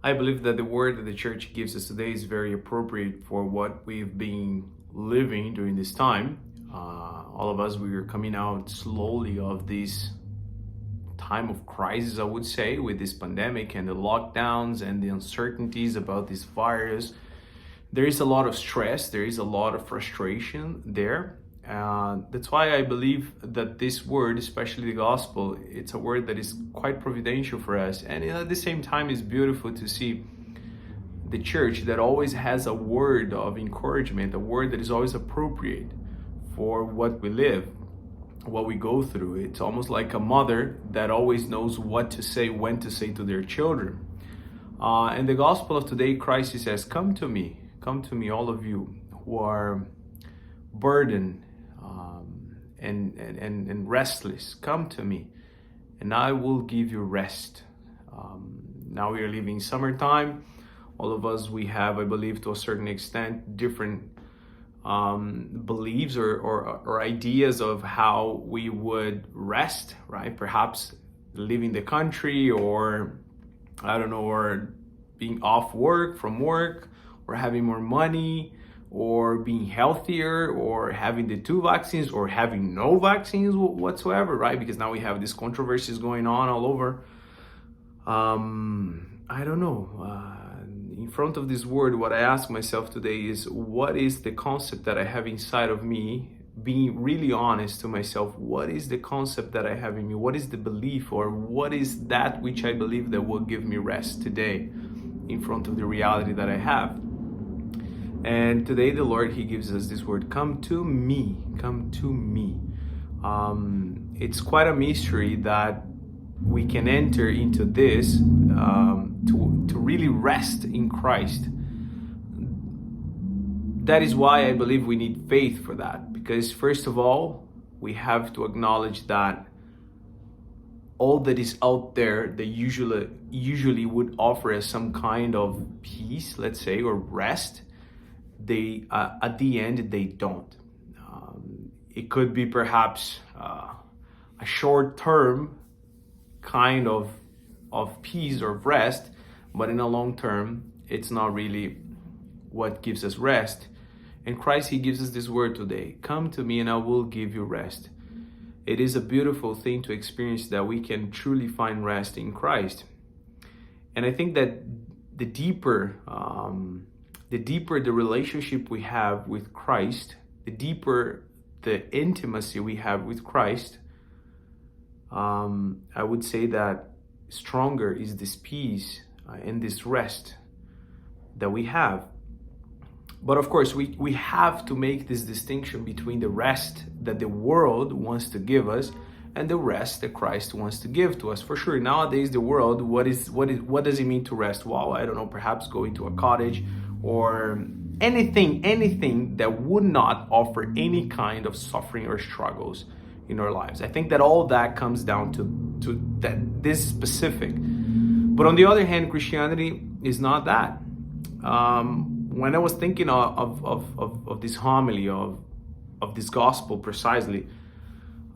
I believe that the word that the church gives us today is very appropriate for what we've been living during this time. All of us, we are coming out slowly of this time of crisis, I would say, with this pandemic and the lockdowns and the uncertainties about this virus. There is a lot of stress, there is a lot of frustration there. That's why I believe that this word, especially the gospel, it's a word that is quite providential for us. And at the same time, it's beautiful to see the church that always has a word of encouragement, a word that is always appropriate for what we live, what we go through. It's almost like a mother that always knows what to say, when to say to their children. In the gospel of today, Christ says, come to me, all of you who are burdened and restless. Come to me, and I will give you rest. Now we are living summertime. All of us, we have, I believe, to a certain extent, different beliefs or ideas of how we would rest, right? Perhaps leaving the country, or I don't know, or being off from work, or having more money, or being healthier, or having the two vaccines, or having no vaccines whatsoever, right? Because now we have these controversies going on all over. I don't know. In front of this word, what I ask myself today is, what is the concept that I have inside of me? Being really honest to myself, what is the concept that I have in me? What is the belief, or what is that which I believe that will give me rest today in front of the reality that I have? And today the Lord, He gives us this word, come to me, come to me. It's quite a mystery that we can enter into this to really rest in Christ. That is why I believe we need faith for that. Because first of all, we have to acknowledge that all that is out there that usually would offer us some kind of peace, let's say, or rest, they at the end they don't. It could be perhaps a short-term kind of peace or rest, but in a long term, it's not really what gives us rest. And Christ, He gives us this word today: come to me and I will give you rest. It is a beautiful thing to experience that we can truly find rest in Christ. And I think that the deeper the relationship we have with Christ, the deeper the intimacy we have with Christ, I would say that stronger is this peace and this rest that we have. But of course, we have to make this distinction between the rest that the world wants to give us and the rest that Christ wants to give to us. For sure, nowadays, the world, what does it mean to rest? Well, I don't know, perhaps going to a cottage, or anything that would not offer any kind of suffering or struggles in our lives. I think that all that comes down to that this specific. But on the other hand, Christianity is not that. When I was thinking of this homily, of this gospel precisely,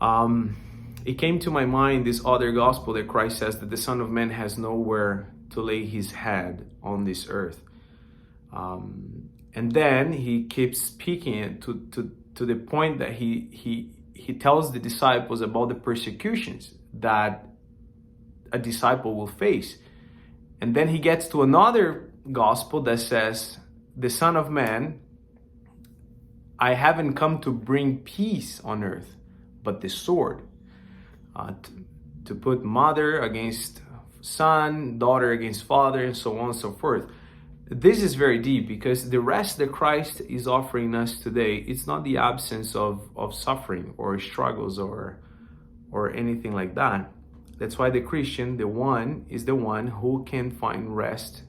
it came to my mind this other gospel that Christ says that the Son of Man has nowhere to lay his head on this earth. And then he keeps speaking it to the point that he tells the disciples about the persecutions that a disciple will face. And then he gets to another gospel that says, the Son of Man, I haven't come to bring peace on earth, but the sword. To put mother against son, daughter against father, and so on and so forth. This is very deep, because the rest that Christ is offering us today, it's not the absence of suffering or struggles or anything like that. That's why the Christian, the one who can find rest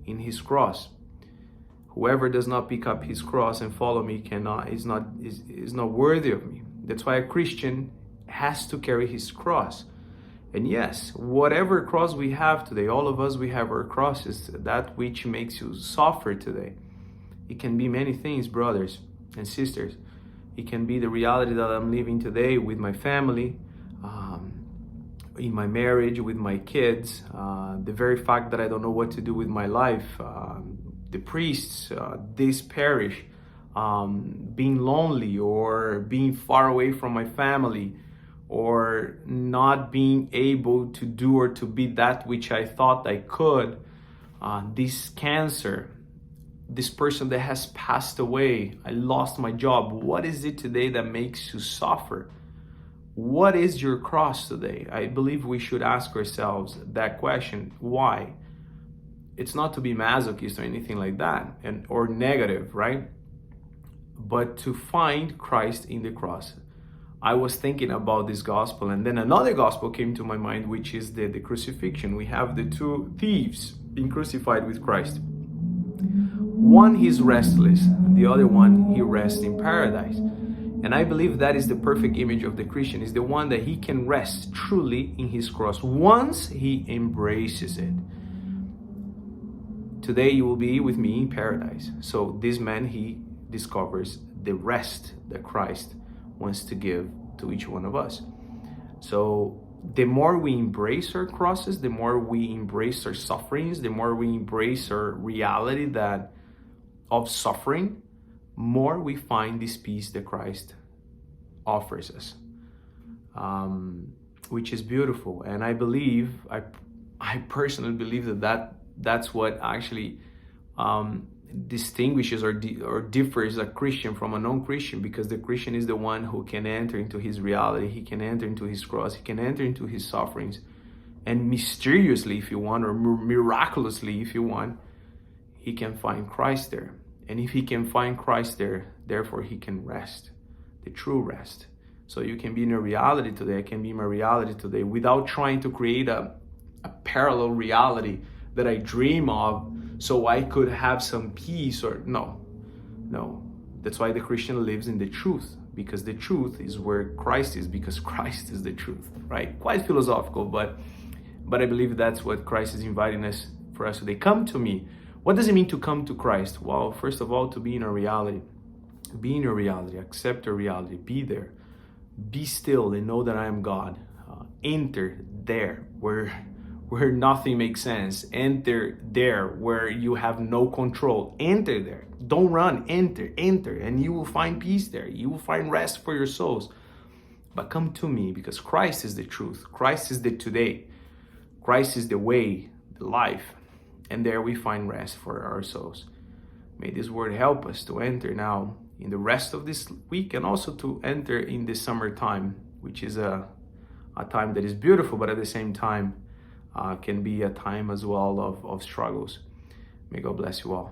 in his cross. Whoever does not pick up his cross and follow me is not worthy of me. That's why a Christian has to carry his cross. And yes, whatever cross we have today, all of us, we have our crosses, that which makes you suffer today. It can be many things, brothers and sisters. It can be the reality that I'm living today with my family, in my marriage, with my kids, the very fact that I don't know what to do with my life, the priests, this parish, being lonely or being far away from my family, or not being able to do or to be that which I thought I could, this cancer, this person that has passed away, I lost my job. What is it today that makes you suffer? What is your cross today? I believe we should ask ourselves that question. Why? It's not to be masochist or anything like that, or negative, right? But to find Christ in the cross. I was thinking about this gospel, and then another gospel came to my mind, which is the crucifixion. We have the two thieves being crucified with Christ. One, he's restless. The other one, he rests in paradise. And I believe that is the perfect image of the Christian, is the one that he can rest truly in his cross once he embraces it. Today you will be with me in paradise. So this man, he discovers the rest that Christ wants to give to each one of us. So the more we embrace our crosses, the more we embrace our sufferings, the more we embrace our reality that of suffering, more we find this peace that Christ offers us, which is beautiful. And I believe, I personally believe that's what actually distinguishes or differs a Christian from a non-Christian, because the Christian is the one who can enter into his reality, he can enter into his cross, he can enter into his sufferings, and mysteriously, if you want, or miraculously, if you want, he can find Christ there. And if he can find Christ there, therefore he can rest, the true rest. So you can be in a reality today, I can be in my reality today, without trying to create a parallel reality that I dream of so I could have some peace, or no. That's why the Christian lives in the truth, because the truth is where Christ is, because Christ is the truth, right? Quite philosophical, but I believe that's what Christ is inviting us for us today. Come to me. What does it mean to come to Christ? Well, first of all, to be in a reality. Be in your reality, accept your reality, be there. Be still and know that I am God. Enter there where nothing makes sense. Enter there where you have no control. Enter there. Don't run. Enter. And you will find peace there. You will find rest for your souls. But come to me, because Christ is the truth. Christ is the today. Christ is the way, the life. And there we find rest for our souls. May this word help us to enter now in the rest of this week, and also to enter in the summertime, which is a time that is beautiful, but at the same time can be a time as well of struggles. May God bless you all.